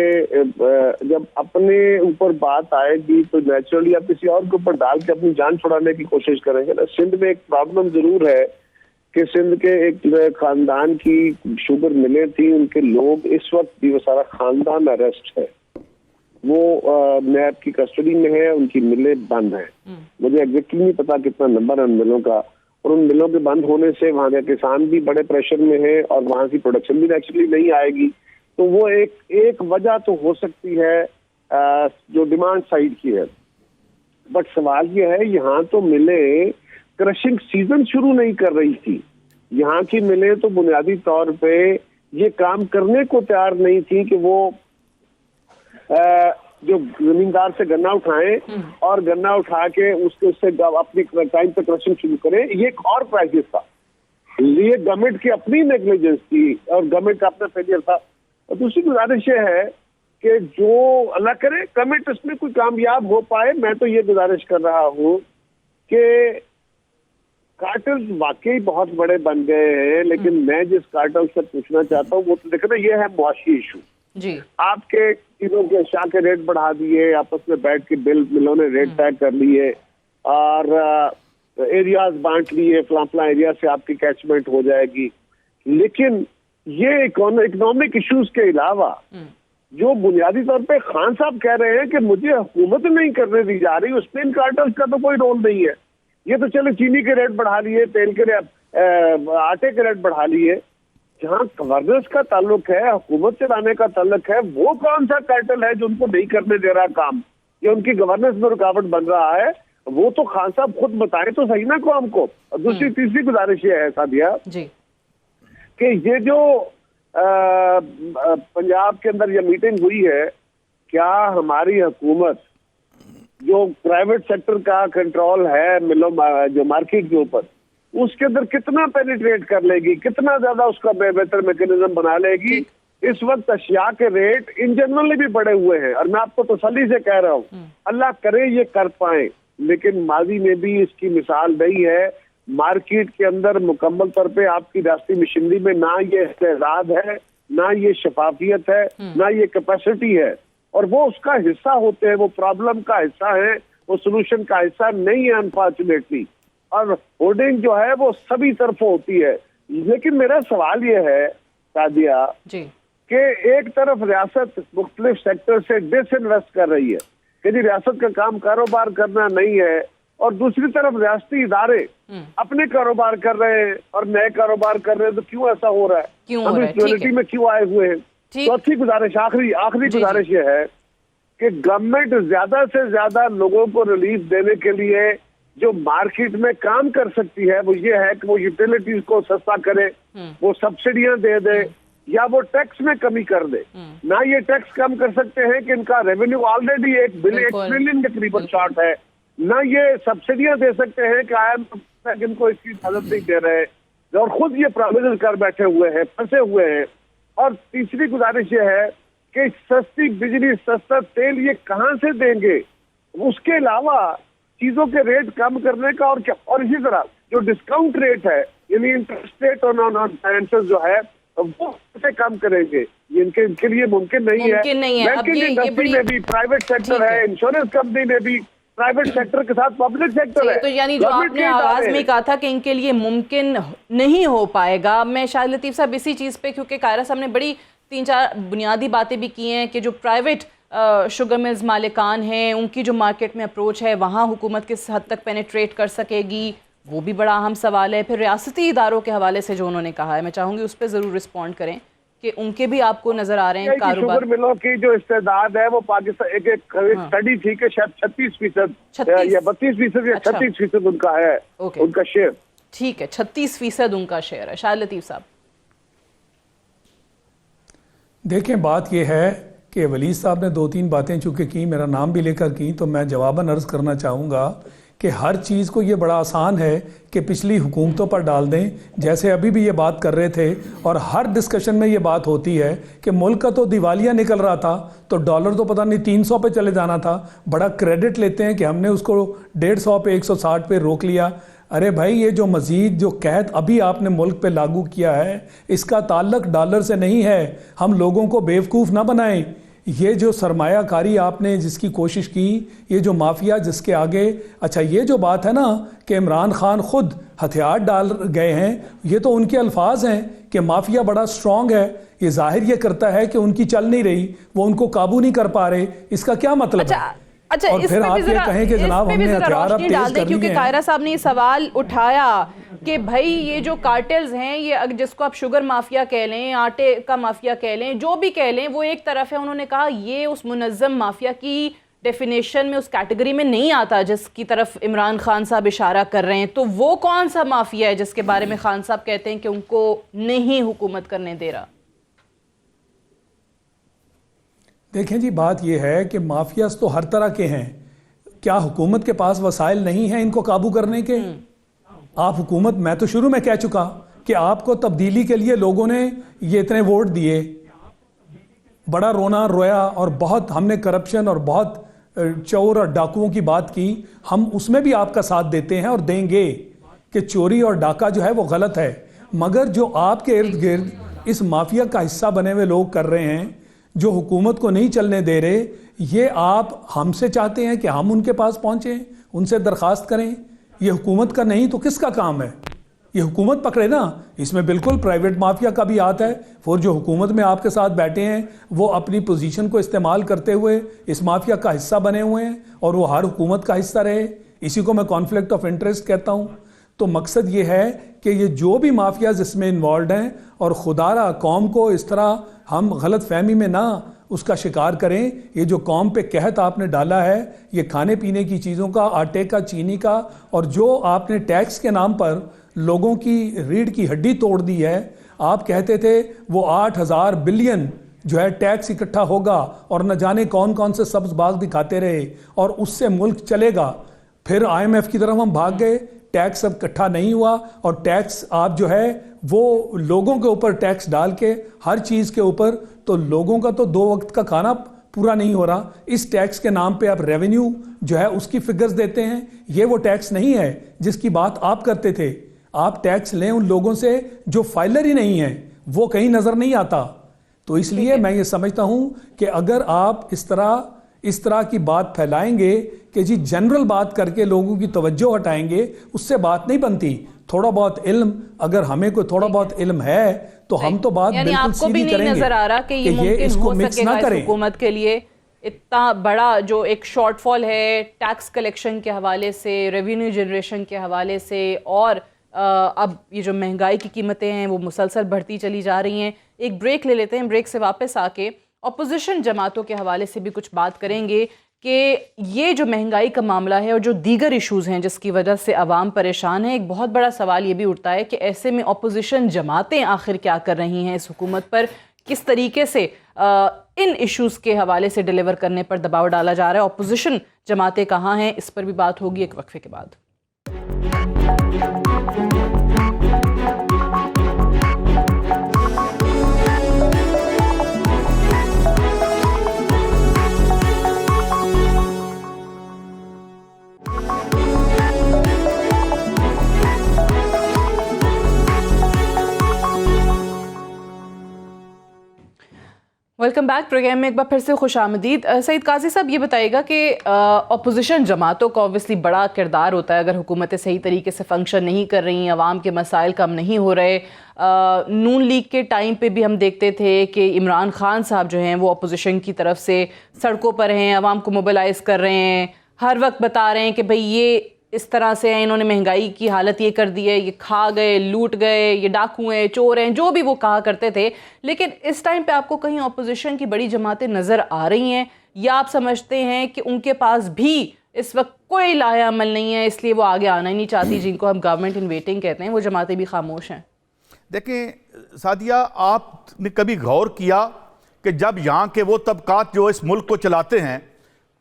जब अपने ऊपर बात आएगी तो नेचुरली आप किसी और के ऊपर डाल के अपनी जान छुड़ाने की कोशिश करेंगे ना। सिंध में एक प्रॉब्लम जरूर है कि सिंध के एक खानदान की शुगर मिलें थी, उनके लोग इस वक्त भी वो सारा खानदान अरेस्ट है, वो नैब की कस्टडी में है, उनकी मिलें बंद हैं। मुझे एग्जैक्टली नहीं पता कितना नंबर है उन मिलों का, और उन मिलों के बंद होने से वहां के किसान भी बड़े प्रेशर में है और वहां की प्रोडक्शन भी नेचुरली नहीं आएगी। तो वो एक वजह तो हो सकती है जो डिमांड साइड की है। बट सवाल ये है, यहाँ तो मिलें क्रशिंग सीजन शुरू नहीं कर रही थी, यहाँ की मिलें तो बुनियादी तौर पे ये काम करने को तैयार नहीं थी कि वो जो जमींदार से गन्ना उठाएं और गन्ना उठा के उससे अपनी टाइम पे क्रशिंग शुरू करें। ये एक और क्राइसिस था, ये गवर्नमेंट की अपनी नेग्लिजेंस थी और गवर्नमेंट का अपना फेलियर था। और दूसरी गुजारिश ये है कि जो अल्लाह करे गवर्नमेंट इसमें कोई कामयाब हो पाए। मैं तो ये गुजारिश कर रहा हूँ कि कार्टल्स वाकई बहुत बड़े बन गए हैं, लेकिन मैं जिस कार्टल से पूछना चाहता हूँ वो तो देखो ना, ये है मुआशी इशू जी। आपके चीजों के अशिया के रेट बढ़ा दिए, आपस में बैठ के बिल मिलों ने रेट तय कर लिए और एरियाज बांट लिए, फला एरिया से आपकी कैचमेंट हो जाएगी। लेकिन ये इकोनॉमिक इश्यूज के अलावा जो बुनियादी तौर पे खान साहब कह रहे हैं कि मुझे हुकूमत नहीं करने दी जा रही, उसमें इन कार्टल्स का तो कोई रोल नहीं है। ये तो चलो चीनी के रेट बढ़ा लिए, तेल के आटे के रेट बढ़ा लिए। जहाँ गवर्नेंस का ताल्लुक है, हुकूमत चलाने का ताल्लुक है, वो कौन सा कार्टल है जो उनको नहीं करने दे रहा काम, या उनकी गवर्नेंस में रुकावट बन रहा है? वो तो खान साहब खुद बताएं तो सही ना कौम को। और दूसरी तीसरी गुजारिश ये है सादिया जी कि ये जो पंजाब के अंदर ये मीटिंग हुई है, क्या हमारी हुकूमत जो प्राइवेट सेक्टर का कंट्रोल है मिलो जो मार्केट के ऊपर, उसके अंदर कितना पेनिट्रेट कर लेगी, कितना ज्यादा उसका बेहतर मैकेनिज्म बना लेगी? इस वक्त अशिया के रेट इन जनरली भी बढ़े हुए हैं और मैं आपको तसल्ली से कह रहा हूँ अल्लाह करे ये कर पाए, लेकिन माजी में भी इसकी मिसाल नहीं है। मार्केट के अंदर मुकम्मल तौर पे आपकी राष्ट्रीय मशीनरी में ना ये इस्तेदाद है, ना ये शफाफियत है, ना ये कैपेसिटी है, और वो उसका हिस्सा होते हैं, वो प्रॉब्लम का हिस्सा है, वो सोल्यूशन का हिस्सा नहीं है अनफॉर्चुनेटली। और होर्डिंग जो है वो सभी तरफ होती है। लेकिन मेरा सवाल ये है सादिया जी कि एक तरफ रियासत मुख्तलिफ सेक्टर से डिसइन्वेस्ट कर रही है कि जी रियासत का काम कारोबार करना नहीं है, और दूसरी तरफ रियासती इदारे अपने कारोबार कर रहे हैं और नए कारोबार कर रहे हैं। तो क्यों ऐसा हो रहा है? हम इस ड्युअलिटी में क्यों आए हुए हैं? चौथी गुजारिश, आखिरी गुजारिश ये है कि गवर्नमेंट ज्यादा से ज्यादा लोगों को रिलीफ देने के लिए जो मार्केट में काम कर सकती है वो ये है कि वो यूटिलिटीज को सस्ता करे, वो सब्सिडियां दे दे, या वो टैक्स में कमी कर दे। ना ये टैक्स कम कर सकते हैं कि इनका रेवेन्यू ऑलरेडी 1 ट्रिलियन के करीब शॉर्ट है, ना ये सब्सिडियां दे सकते हैं कि IMF इनको इसकी इजाजत नहीं दे रहे और खुद ये प्रोविजन कर बैठे हुए हैं, फंसे हुए हैं। और तीसरी गुजारिश ये है कि सस्ती बिजली, सस्ता तेल ये कहाँ से देंगे? उसके अलावा चीजों के रेट कम करने का और क्या, और इसी तरह जो डिस्काउंट रेट है यानी इंटरेस्ट रेट ऑन फाइनेंसेस जो है वो कैसे कम करेंगे? ये इनके लिए मुमकिन नहीं है। बैंकिंग इंडस्ट्री में भी प्राइवेट सेक्टर है, इंश्योरेंस कंपनी में भी प्राइवेट सेक्टर के साथ पब्लिक सेक्टर है। तो यानी जो आपने आवाज में कहा था कि इनके लिए मुमकिन नहीं हो पाएगा, मैं शायद लतीफ साहब इसी चीज पे, क्योंकि कायरा साहब ने बड़ी 3-4 बुनियादी बातें भी की हैं कि जो प्राइवेट शुगर मिल्स मालिकान हैं उनकी जो मार्केट में अप्रोच है वहाँ हुकूमत किस हद तक पेनिट्रेट कर सकेगी, वो भी बड़ा अहम सवाल है। फिर रियासती इदारों के हवाले से जो उन्होंने कहा है, मैं चाहूँगी उस पर ज़रूर रिस्पॉन्ड करें कि उनके भी आपको नजर आ रहे हैं कारोबार। शुगर मिलों की जो इस्तेदाद है वो पाकिस्तान एक स्टडी थी कि शायद 36% या 32% या 36% उनका है, उनका शेयर। ठीक है, 36% उनका शेयर है। शायद लतीफ साहब देखें, बात यह है कि वली साहब ने 2-3 बातें चूँकि की, मेरा नाम भी लेकर की, तो मैं जवाबन अर्ज़ करना चाहूँगा कि हर चीज़ को ये बड़ा आसान है कि पिछली हुकूमतों पर डाल दें, जैसे अभी भी ये बात कर रहे थे और हर डिस्कशन में ये बात होती है कि मुल्क का तो दिवालिया निकल रहा था तो डॉलर तो पता नहीं 300 पे चले जाना था, बड़ा क्रेडिट लेते हैं कि हमने उसको 150 पे 160 पे रोक लिया। अरे भाई, ये जो मजीद जो कहत अभी आपने मुल्क पे लागू किया है, इसका ताल्लुक डॉलर से नहीं है। हम लोगों को बेवकूफ़ ना बनाएं। ये जो सरमायाकारी आपने जिसकी कोशिश की, ये जो माफिया जिसके आगे, अच्छा ये जो बात है ना कि इमरान खान खुद हथियार डाल गए हैं, ये तो उनके अल्फाज हैं कि माफिया बड़ा स्ट्रांग है। ये जाहिर ये करता है कि उनकी चल नहीं रही, वो उनको काबू नहीं कर पा रहे। इसका क्या मतलब है? अच्छा, और फिर आप ये कहें कि जनाब हमने हथियार अब तेज कर लिए, क्योंकि कायरा साहब ने ये सवाल उठाया कि भाई ये जो कार्टेल्स हैं, ये जिसको आप शुगर माफिया कह लें, आटे का माफिया कह लें, जो भी कह लें, वो एक तरफ है। उन्होंने कहा ये उस मुनज़्ज़म माफिया की डेफिनेशन में, उस कैटेगरी में नहीं आता जिसकी तरफ इमरान खान साहब इशारा कर रहे हैं। तो वो कौन सा माफिया है जिसके बारे में खान साहब कहते हैं कि उनको नहीं हुकूमत करने दे रहा? देखें जी, बात यह है कि माफियाज तो हर तरह के हैं। क्या हुकूमत के पास वसाइल नहीं हैं इनको काबू करने के? आप हुकूमत, मैं तो शुरू में कह चुका कि आपको तब्दीली के लिए लोगों ने ये इतने वोट दिए, बड़ा रोना रोया और बहुत हमने करप्शन और बहुत चोर और डाकुओं की बात की। हम उसमें भी आपका साथ देते हैं और देंगे कि चोरी और डाका जो है वो गलत है। मगर जो आपके इर्द गिर्द इस माफिया का हिस्सा बने हुए लोग कर रहे हैं, जो हुकूमत को नहीं चलने दे रहे, ये आप हमसे चाहते हैं कि हम उनके पास पहुंचें, उनसे दरखास्त करें? ये हुकूमत का नहीं तो किसका काम है? ये हुकूमत पकड़े ना। इसमें बिल्कुल प्राइवेट माफिया का भी हाथ है। और जो हुकूमत में आपके साथ बैठे हैं वो अपनी पोजीशन को इस्तेमाल करते हुए इस माफिया का हिस्सा बने हुए हैं और वो हर हुकूमत का हिस्सा रहे। इसी को मैं कॉन्फ्लिक्ट ऑफ इंटरेस्ट कहता हूँ। तो मकसद ये है कि ये जो भी माफियाज इसमें इन्वॉल्व हैं, और खुदारा कौम को इस तरह हम गलत फहमी में ना उसका शिकार करें। ये जो कौम पे कहत आपने डाला है, ये खाने पीने की चीज़ों का, आटे का, चीनी का, और जो आपने टैक्स के नाम पर लोगों की रीढ़ की हड्डी तोड़ दी है। आप कहते थे वो 8,000 बिलियन जो है टैक्स इकट्ठा होगा और न जाने कौन कौन से सब्ज बाग दिखाते रहे और उससे मुल्क चलेगा। फिर IMF की तरफ हम भाग गए, टैक्स अब इकट्ठा नहीं हुआ और टैक्स आप जो है वो लोगों के ऊपर टैक्स डाल के हर चीज़ के ऊपर, तो लोगों का तो 2 वक्त का खाना पूरा नहीं हो रहा। इस टैक्स के नाम पे आप रेवेन्यू जो है उसकी फिगर्स देते हैं। ये वो टैक्स नहीं है जिसकी बात आप करते थे। आप टैक्स लें उन लोगों से जो फाइलर ही नहीं है, वो कहीं नजर नहीं आता। तो इसलिए मैं ये समझता हूं कि अगर आप इस तरह की बात फैलाएंगे कि जी जनरल बात करके लोगों की तवज्जो हटाएंगे, उससे बात नहीं बनती। थोड़ा बहुत इल्म, अगर हमें कोई थोड़ा बहुत इल्म है तो हम तो बात बिल्कुल सीधी करेंगे। नजर आ रहा कि ये मुमकिन हो सकेगा इस हुकूमत के लिए इतना बड़ा जो एक शॉर्टफॉल है टैक्स कलेक्शन के हवाले से, रेवेन्यू जनरेशन के हवाले से, और अब ये जो महंगाई की कीमतें हैं वो मुसलसल बढ़ती चली जा रही हैं। एक ब्रेक ले लेते हैं, ब्रेक से वापस आके अपोजिशन जमातों के हवाले से भी कुछ बात करेंगे कि ये जो महंगाई का मामला है और जो दीगर इश्यूज़ हैं जिसकी वजह से अवाम परेशान है। एक बहुत बड़ा सवाल ये भी उठता है कि ऐसे में अपोजिशन जमातें आखिर क्या कर रही हैं इस हुकूमत पर, किस तरीके से इन इश्यूज़ के हवाले से डिलीवर करने पर दबाव डाला जा रहा है। अपोजिशन जमातें कहाँ हैं, इस पर भी बात होगी एक वक्फे के बाद। Welcome back. प्रोग्राम में एक बार फिर से खुश आमदीद। सईद काजी साहब, ये बताइएगा कि अपोजिशन जमातों का ऑब्वियसली बड़ा किरदार होता है अगर हुकूमतें सही तरीके से फंक्शन नहीं कर रही, अवाम के मसाइल कम नहीं हो रहे। नून लीग के टाइम पे भी हम देखते थे कि इमरान खान साहब जो हैं वो अपोजिशन की तरफ से सड़कों पर हैं, अवाम को मोबिलाइज कर रहे हैं, हर वक्त बता रहे हैं कि भाई ये इस तरह से हैं, इन्होंने महंगाई की हालत ये कर दी है, ये खा गए, लूट गए, ये डाकू हैं, चोर हैं, जो भी वो कहा करते थे। लेकिन इस टाइम पे आपको कहीं अपोजिशन की बड़ी जमातें नज़र आ रही हैं, या आप समझते हैं कि उनके पास भी इस वक्त कोई लाया अमल नहीं है, इसलिए वो आगे आना ही नहीं चाहती, जिनको हम गवर्नमेंट इन वेटिंग कहते हैं, वो जमातें भी खामोश हैं? देखें सादिया, आपने कभी गौर किया कि जब यहाँ के वो तबकात जो इस मुल्क को चलाते हैं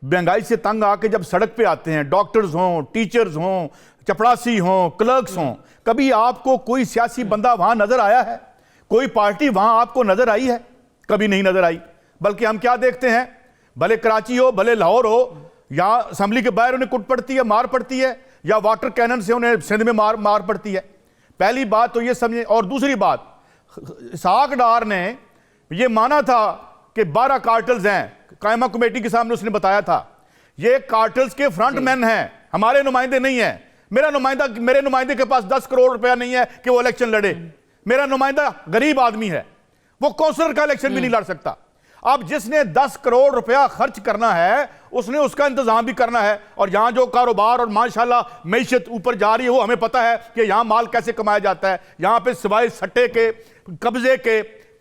महंगाई से तंग आके जब सड़क पे आते हैं, डॉक्टर्स हों, टीचर्स हों, चपड़ासी हों, क्लर्क्स हों, कभी आपको कोई सियासी बंदा वहाँ नज़र आया है? कोई पार्टी वहाँ आपको नज़र आई है? कभी नहीं नज़र आई। बल्कि हम क्या देखते हैं, भले कराची हो, भले लाहौर हो, यहाँ असम्बली के बाहर उन्हें कुट पड़ती है, मार पड़ती है, या वाटर कैनन से उन्हें सिंध में मार पड़ती है। पहली बात तो ये समझें। और दूसरी बात, इसहाक डार ने ये माना था कि 12 कार्टल्स हैं, कायमा कमेटी के सामने उसने बताया था ये कार्टल्स के फ्रंटमैन हैं, हमारे नुमाइंदे नहीं हैं। मेरे नुमाइंदे के पास 10 करोड़ रुपया नहीं है कि वो इलेक्शन लड़े। मेरा नुमाइंदा गरीब आदमी है, वो काउंसलर का इलेक्शन भी नहीं लड़ सकता। अब जिसने 10 करोड़ रुपया खर्च करना है उसने उसका इंतजाम भी करना है। और यहां जो कारोबार और माशाल्लाह मैशत ऊपर जा रही है, वो हमें पता है कि यहां माल कैसे कमाया जाता है। यहां पे सिवाय सट्टे के,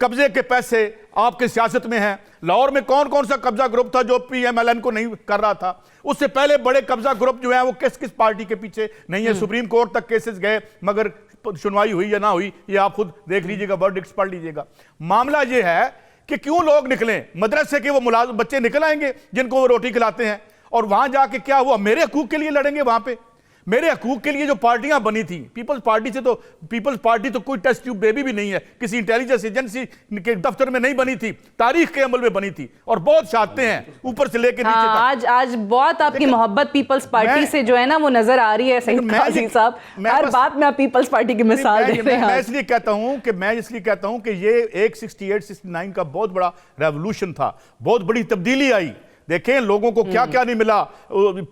कब्जे के पैसे आपके सियासत में हैं। लाहौर में कौन कौन सा कब्जा ग्रुप था जो PMLN को नहीं कर रहा था? उससे पहले बड़े कब्जा ग्रुप जो है वो किस किस पार्टी के पीछे नहीं है। सुप्रीम कोर्ट तक केसेस गए, मगर सुनवाई हुई या ना हुई ये आप खुद देख लीजिएगा, वर्डिक्ट्स पढ़ लीजिएगा। मामला ये है कि क्यों लोग निकलें, मदरसे के वो मुलाजिम बच्चे निकल आएंगे जिनको वो रोटी खिलाते हैं, और वहां जाके क्या हुआ, मेरे हकूक के लिए लड़ेंगे। वहां पे मेरे हकूक के लिए जो पार्टियां बनी थी, पीपल्स पार्टी तो कोई टेस्ट ट्यूब बेबी भी नहीं है, किसी इंटेलिजेंस एजेंसी के दफ्तर में नहीं बनी थी, तारीख के अमल में बनी थी। और बहुत चाहते हैं ऊपर से लेकर नीचे तक। आज बहुत आपकी मोहब्बत पीपल्स पार्टी से जो है ना वो नजर आ रही है सईद काजी साहब, हर बात में आप पीपल्स पार्टी की मिसाल दे रहे हैं। मैं इसलिए कहता हूं कि ये एक 68-69 का बहुत बड़ा रेवोल्यूशन था, बहुत बड़ी तब्दीली आई। देखें लोगों को क्या क्या नहीं मिला,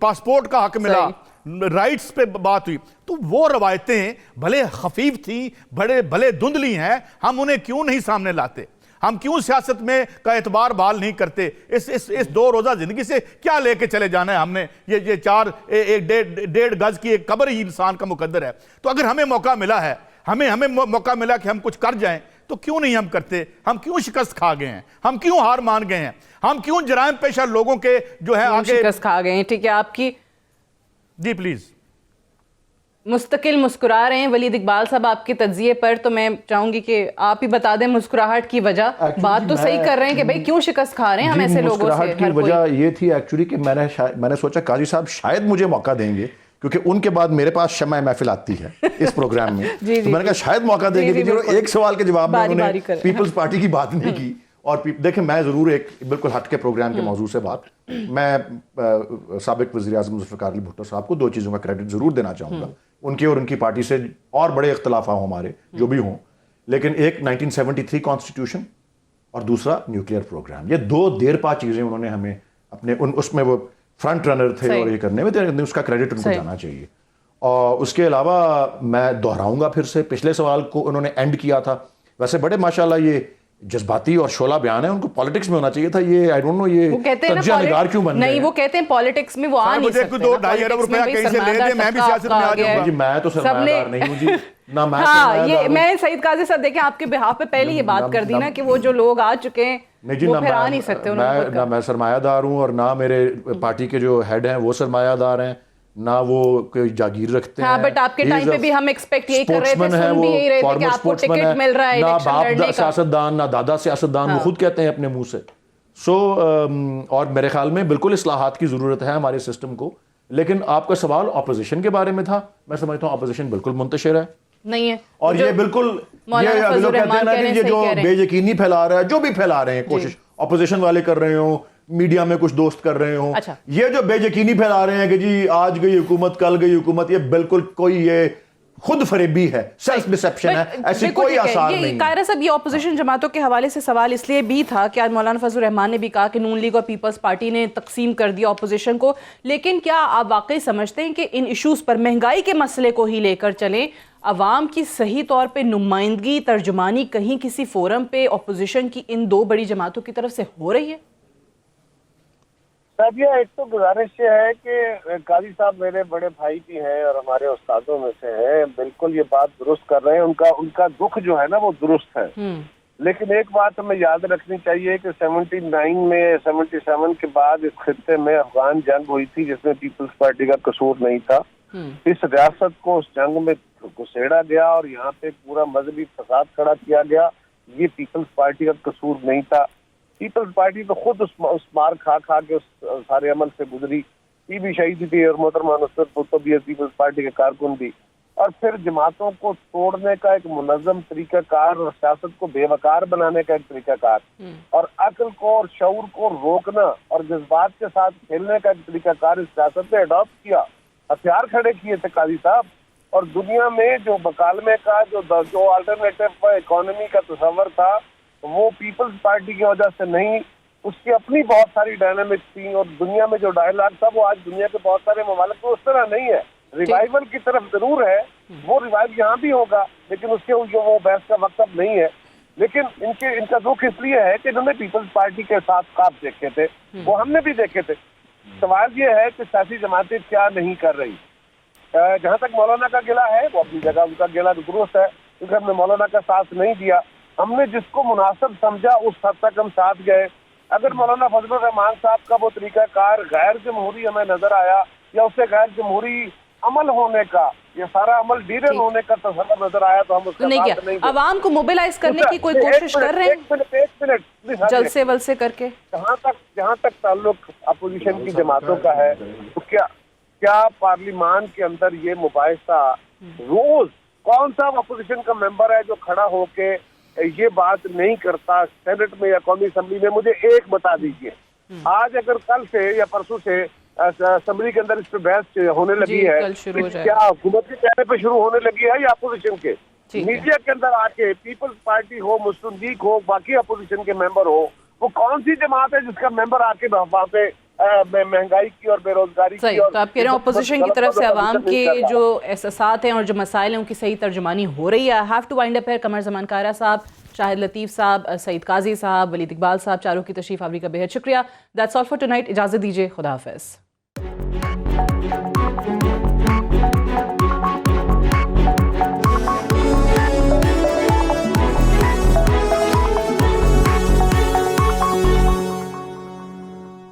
पासपोर्ट का हक मिला, राइट्स पे बात हुई। तो वो रवायतें भले खफीफ थी, भले धुंधली हैं, हम उन्हें क्यों नहीं सामने लाते? हम क्यों सियासत में का एतबार बहाल नहीं करते? इस 2 रोजा जिंदगी से क्या लेके चले जाना है हमने? ये 1.5 गज की एक कब्र ही इंसान का मुकद्दर है। तो अगर हमें मौका मिला है, हमें मौका मिला कि हम कुछ कर जाएं, तो क्यों नहीं हम करते? हम क्यों शिकस्त खा गए हैं? हम क्यों हार मान गए हैं? हम क्यों जराइम पेशा लोगों के जो है आगे शिकस्त खा गए हैं? ठीक है, आपकी जी प्लीज। मुस्तकिल मुस्कुरा रहे हैं वलीद इकबाल साहब आपके तज्जिए पर, तो मैं चाहूंगी कि आप ही बता दें मुस्कुराहट की वजह। बात तो सही कर रहे हैं कि भाई क्यों शिकस्त खा रहे हैं हम ऐसे लोगों से? मुस्कुराहट की वजह ये थी एक्चुअली कि मैंने सोचा काजी साहब शायद मुझे मौका देंगे, क्योंकि उनके बाद मेरे पास शम्मा महफिल आती है इस प्रोग्राम में। तो मैंने कहा शायद मौका देंगे कि एक सवाल के जवाब में उन्होंने पीपल्स पार्टी की बात नहीं की। और देखें, मैं ज़रूर एक बिल्कुल हट के प्रोग्राम के मौजू से बात, मैं साबिक वज़ीर-ए-आज़म ज़ुल्फ़िकार अली भुट्टो साहब को 2 चीज़ों का क्रेडिट ज़रूर देना चाहूँगा। उनकी और उनकी पार्टी से और बड़े इख्तलाफ हों हमारे, जो भी हों, लेकिन एक 1973 कॉन्स्टिट्यूशन और दूसरा न्यूक्लियर प्रोग्राम, ये 2 देरपा चीज़ें उन्होंने हमें अपने उसमें वो फ्रंट रनर थे और ये करने में, उसका क्रेडिट उनको जाना चाहिए। और उसके अलावा मैं दोहराऊँगा फिर से, पिछले सवाल को उन्होंने एंड किया था। वैसे बड़े माशाल्लाह ये जज्बाती और शोला बयान है, उनको पॉलिटिक्स में होना चाहिए था। ये आई डोंट नो, ये तज्जिया निगार क्यों बन नहीं, वो कहते हैं पॉलिटिक्स में वो आ नहीं सकते। 2-2.5 अरब रुपया कहीं से ले दे, मैं भी सियासत में आ जाऊंगा। जी मैं तो सरमायादार नहीं हूं जी, ना मैं ये मैं सईद काजी साहब देखें आपके बिहाफ पे पहले ये बात कर दी ना कि वो जो लोग आ चुके हैं वो फिर आ नहीं सकते। ना मैं सरमायादार हूं और ना मेरे पार्टी के जो हेड हैं वो सरमायादार हैं, ना वो कोई जागीर रखते हैं। बट आपके टाइम पे भी हम एक्सपेक्ट यही कर रहे थे, सुन भी यही रहे थे कि आपको टिकट मिल रहा है इलेक्शन लड़ने का। सियासतदान ना दादा सियासतदान, वो खुद कहते हैं अपने मुंह से। और मेरे ख्याल में बिल्कुल इस्लाहात की जरूरत है हमारे सिस्टम को। लेकिन आपका सवाल ऑपोजिशन के बारे में था, मैं समझता हूँ ऑपोजिशन बिल्कुल मुंतशिर है नहीं है, और ये बिल्कुल ये लोग कहते हैं ना कि ये जो बेयकीनी फैला रहा है, जो भी फैला रहे हैं कोशिश ऑपोजिशन वाले कर रहे हो, मीडिया में कुछ दोस्त कर रहे हो, अच्छा। ये जो बेयकीनी फैला रहे हैं कि जी आज गई हुकूमत कल गई हुकूमत, ये बिल्कुल कोई ये खुद फरेबी है, सेल्फ डिसेप्शन है, ऐसी कोई आसार नहीं है। कायरा साहब, ये ऑपोजिशन जमातों के हवाले से सवाल इसलिए भी था कि आज मौलाना फजल रहमान ने भी कहा कि नून लीग और पीपल्स पार्टी ने तकसीम कर दिया ऑपोजिशन को, लेकिन क्या आप वाकई समझते हैं कि इन इशूज़ पर, महंगाई के मसले को ही लेकर चलें, अवाम की सही तौर पे नुमाइंदगी, तर्जुमानी कहीं किसी फोरम पे ऑपोजिशन की इन 2 बड़ी जमातों की तरफ से हो रही है? साहब, एक तो गुजारिश ये है कि काजी साहब मेरे बड़े भाई भी हैं और हमारे उस्तादों में से हैं, बिल्कुल ये बात दुरुस्त कर रहे हैं। उनका दुख जो है ना वो दुरुस्त है, लेकिन एक बात हमें याद रखनी चाहिए कि 79 में 77 के बाद इस खित्ते में अफगान जंग हुई थी जिसमें पीपल्स पार्टी का कसूर नहीं था। इस रियासत को उस जंग में घुसेड़ा गया और यहाँ पे पूरा मजहबी फसाद खड़ा किया गया, ये पीपल्स पार्टी का कसूर नहीं था। पीपल्स पार्टी तो खुद उस मार खा के उस सारे अमल से गुजरी। भी शहीद थी और मोहतरमा नुसरत भुट्टो भी पीपल्स पार्टी के कारकुन भी। और फिर जमातों को तोड़ने का एक मुनज़्ज़म तरीकाकार और सियासत को बेवकार बनाने का एक तरीकाकार और अक्ल को और शऊर को रोकना और जज्बात के साथ खेलने का एक तरीकाकार इस सियासत ने अडॉप्ट किया। हथियार खड़े किए थे काजी साहब। और दुनिया में जो मकालमे का जो अल्टरनेटिव इकोनॉमी का तस्वर था वो पीपल्स पार्टी की वजह से नहीं, उसकी अपनी बहुत सारी डायनामिक्स थी। और दुनिया में जो डायलॉग था वो आज दुनिया के बहुत सारे ममालिक में उस तरह नहीं है। रिवाइवल की तरफ जरूर है, वो रिवाइव यहाँ भी होगा, लेकिन उसके वो बहस का वक्त अब नहीं है। लेकिन इनका दुख इसलिए है कि इन्होंने पीपल्स पार्टी के साथ ख्वाब देखे थे, वो हमने भी देखे थे। सवाल ये है कि सियासी जमातें क्या नहीं कर रही। जहाँ तक मौलाना का गिला है, वो अपनी जगह उनका गिला दुरुस्त है, क्योंकि हमने मौलाना का साथ नहीं दिया। हमने जिसको मुनासिब समझा उस हद तक हम साथ गए। अगर मौलाना फजलुर रहमान साहब का वो तरीकाकार गैर जमहूरी हमें नजर आया, या उससे गैर जमहूरी अमल होने का, ये सारा अमल डीरल होने का तस्वर नजर आया, तो हम उसका नहीं किया। आवाम को मोबिलाइज करने की कोई कोशिश कर रहे हैं? एक मिनट जलसे वलसे करके। जहाँ तक ताल्लुक अपोजिशन की जमातों का है, तो क्या पार्लियामान के अंदर ये मुबाहिसा रोज कौन सा अपोजिशन का मेंबर है जो खड़ा होके ये बात नहीं करता सेनेट में या कौमी असेंबली में? मुझे एक बता दीजिए। आज अगर कल से या परसों से असेंबली के अंदर इस पर बहस होने लगी है, क्या हुकूमत के कहने पे शुरू होने लगी है या अपोजिशन के? मीडिया के अंदर आके पीपल्स पार्टी हो, मुस्लिम लीग हो, बाकी अपोजिशन के मेंबर हो, वो कौन सी जमात है जिसका मेंबर आके वहाँ पे महंगाई की और बेरोजगारी की? तो आप कह रहे हैं अपोजिशन की तरफ से आवाम के जो एहसासात हैं और जो मसाइल हैं उनकी सही तर्जुमानी हो रही है। हैव टू वाइंड अप है। कमर जमान कारा साहब, शाहिद लतीफ़ साहब, सईद काजी साहब, वलीद इकबाल साहब, चारों की तशरीफ आवरी का बेहद शुक्रिया। That's all for tonight. इजाज़त दीजिए, खुदा हाफिज़।